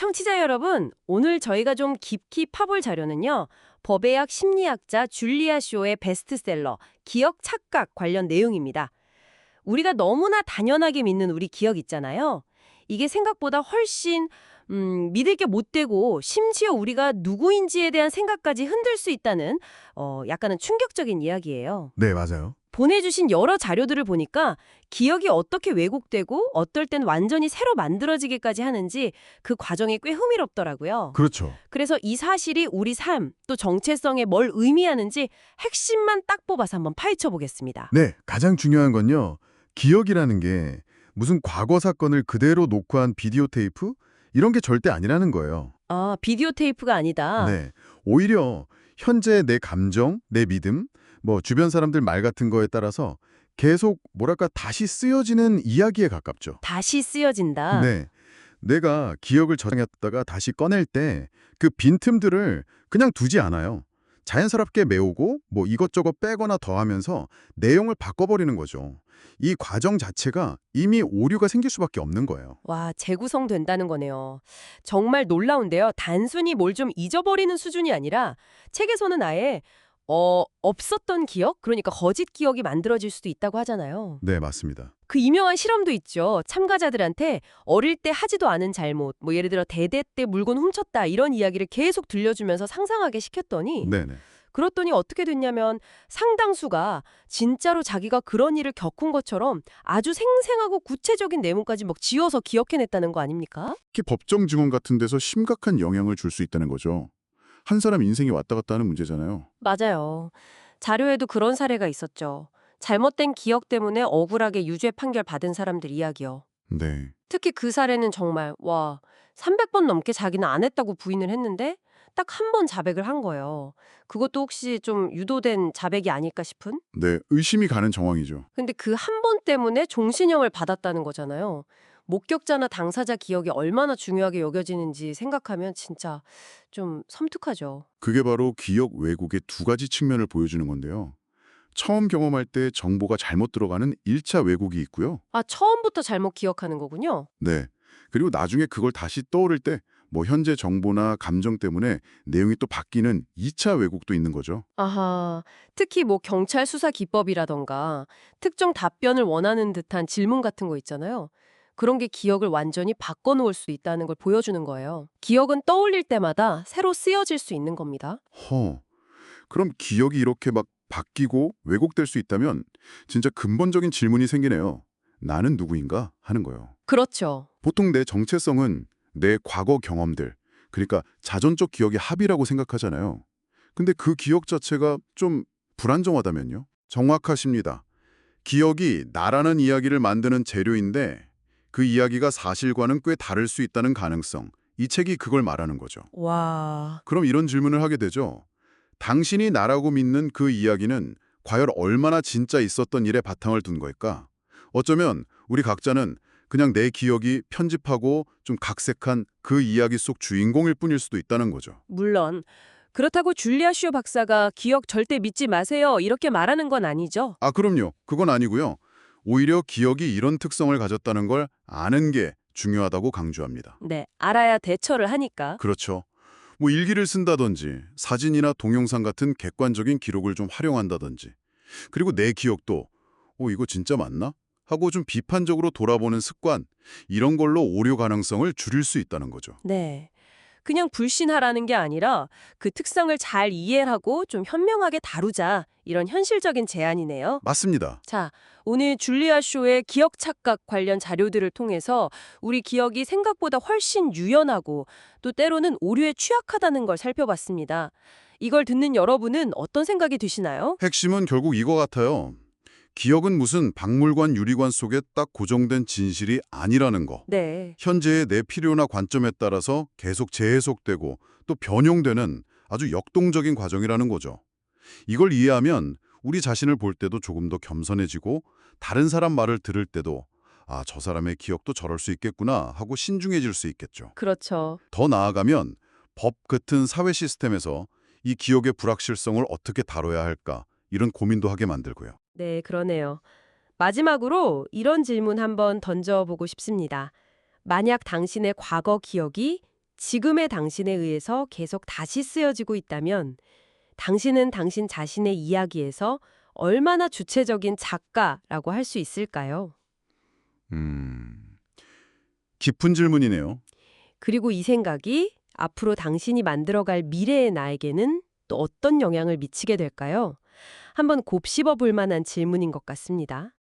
청취자 여러분, 오늘 저희가 좀 깊이 파볼 자료는요. 법의학 심리학자 줄리아 쇼의 베스트셀러 기억 착각 관련 내용입니다. 우리가 너무나 당연하게 믿는 우리 기억 있잖아요. 이게 생각보다 훨씬 믿을 게 못 되고 심지어 우리가 누구인지에 대한 생각까지 흔들 수 있다는 약간은 충격적인 이야기예요. 네, 맞아요. 보내주신 여러 자료들을 보니까 기억이 어떻게 왜곡되고 어떨 땐 완전히 새로 만들어지기까지 하는지 그 과정이 꽤 흥미롭더라고요. 그렇죠. 그래서 이 사실이 우리 삶, 또 정체성에 뭘 의미하는지 핵심만 딱 뽑아서 한번 파헤쳐 보겠습니다. 네, 가장 중요한 건요. 기억이라는 게 무슨 과거 사건을 그대로 녹화한 비디오 테이프? 이런 게 절대 아니라는 거예요. 아, 비디오 테이프가 아니다. 네, 오히려 현재 내 감정, 내 믿음, 주변 사람들 말 같은 거에 따라서 계속 뭐랄까 다시 쓰여지는 이야기에 가깝죠. 다시 쓰여진다. 네, 내가 기억을 저장했다가 다시 꺼낼 때 그 빈틈들을 그냥 두지 않아요. 자연스럽게 메우고 이것저것 빼거나 더하면서 내용을 바꿔버리는 거죠. 이 과정 자체가 이미 오류가 생길 수밖에 없는 거예요. 와, 재구성된다는 거네요. 정말 놀라운데요. 단순히 뭘 좀 잊어버리는 수준이 아니라 책에서는 아예 없었던 기억? 그러니까 거짓 기억이 만들어질 수도 있다고 하잖아요. 네, 맞습니다. 그 유명한 실험도 있죠. 참가자들한테 어릴 때 하지도 않은 잘못, 예를 들어 대대 때 물건 훔쳤다 이런 이야기를 계속 들려주면서 상상하게 시켰더니 네네. 그렇더니 어떻게 됐냐면 상당수가 진짜로 자기가 그런 일을 겪은 것처럼 아주 생생하고 구체적인 내용까지 막 지어서 기억해냈다는 거 아닙니까? 특히 법정 증언 같은 데서 심각한 영향을 줄 수 있다는 거죠. 한 사람 인생이 왔다 갔다 하는 문제잖아요. 맞아요. 자료에도 그런 사례가 있었죠. 잘못된 기억 때문에 억울하게 유죄 판결 받은 사람들 이야기요. 네. 특히 그 사례는 정말 300번 넘게 자기는 안 했다고 부인을 했는데 딱 한 번 자백을 한 거예요. 그것도 혹시 좀 유도된 자백이 아닐까 싶은? 네, 의심이 가는 정황이죠. 근데 그 한 번 때문에 종신형을 받았다는 거잖아요. 목격자나 당사자 기억이 얼마나 중요하게 여겨지는지 생각하면 진짜 좀 섬뜩하죠. 그게 바로 기억 왜곡의 두 가지 측면을 보여주는 건데요. 처음 경험할 때 정보가 잘못 들어가는 1차 왜곡이 있고요. 아, 처음부터 잘못 기억하는 거군요. 네. 그리고 나중에 그걸 다시 떠오를 때 현재 정보나 감정 때문에 내용이 또 바뀌는 2차 왜곡도 있는 거죠. 아하, 특히 경찰 수사 기법이라던가 특정 답변을 원하는 듯한 질문 같은 거 있잖아요. 그런 게 기억을 완전히 바꿔놓을 수 있다는 걸 보여주는 거예요. 기억은 떠올릴 때마다 새로 쓰여질 수 있는 겁니다. 그럼 기억이 이렇게 막 바뀌고 왜곡될 수 있다면 진짜 근본적인 질문이 생기네요. 나는 누구인가 하는 거예요. 그렇죠. 보통 내 정체성은 내 과거 경험들, 그러니까 자전적 기억의 합이라고 생각하잖아요. 근데 그 기억 자체가 좀 불안정하다면요? 정확하십니다. 기억이 나라는 이야기를 만드는 재료인데 그 이야기가 사실과는 꽤 다를 수 있다는 가능성, 이 책이 그걸 말하는 거죠. 와, 그럼 이런 질문을 하게 되죠. 당신이 나라고 믿는 그 이야기는 과연 얼마나 진짜 있었던 일에 바탕을 둔 걸까? 어쩌면 우리 각자는 그냥 내 기억이 편집하고 좀 각색한 그 이야기 속 주인공일 뿐일 수도 있다는 거죠. 물론. 그렇다고 줄리아 쇼 박사가 기억 절대 믿지 마세요 이렇게 말하는 건 아니죠. 아, 그럼요. 그건 아니고요. 오히려 기억이 이런 특성을 가졌다는 걸 아는 게 중요하다고 강조합니다. 네, 알아야 대처를 하니까. 그렇죠. 일기를 쓴다든지 사진이나 동영상 같은 객관적인 기록을 좀 활용한다든지 그리고 내 기억도 이거 진짜 맞나? 하고 좀 비판적으로 돌아보는 습관, 이런 걸로 오류 가능성을 줄일 수 있다는 거죠. 네. 그냥 불신하라는 게 아니라 그 특성을 잘 이해하고 좀 현명하게 다루자. 이런 현실적인 제안이네요. 맞습니다. 자, 오늘 줄리아 쇼의 기억 착각 관련 자료들을 통해서 우리 기억이 생각보다 훨씬 유연하고 또 때로는 오류에 취약하다는 걸 살펴봤습니다. 이걸 듣는 여러분은 어떤 생각이 드시나요? 핵심은 결국 이거 같아요. 기억은 무슨 박물관 유리관 속에 딱 고정된 진실이 아니라는 거. 네. 현재의 내 필요나 관점에 따라서 계속 재해석되고 또 변형되는 아주 역동적인 과정이라는 거죠. 이걸 이해하면 우리 자신을 볼 때도 조금 더 겸손해지고 다른 사람 말을 들을 때도 저 사람의 기억도 저럴 수 있겠구나 하고 신중해질 수 있겠죠. 그렇죠. 더 나아가면 법 같은 사회 시스템에서 이 기억의 불확실성을 어떻게 다뤄야 할까 이런 고민도 하게 만들고요. 네, 그러네요. 마지막으로 이런 질문 한번 던져보고 싶습니다. 만약 당신의 과거 기억이 지금의 당신에 의해서 계속 다시 쓰여지고 있다면 당신은 당신 자신의 이야기에서 얼마나 주체적인 작가라고 할 수 있을까요? 깊은 질문이네요. 그리고 이 생각이 앞으로 당신이 만들어갈 미래의 나에게는 또 어떤 영향을 미치게 될까요? 한번 곱씹어 볼 만한 질문인 것 같습니다.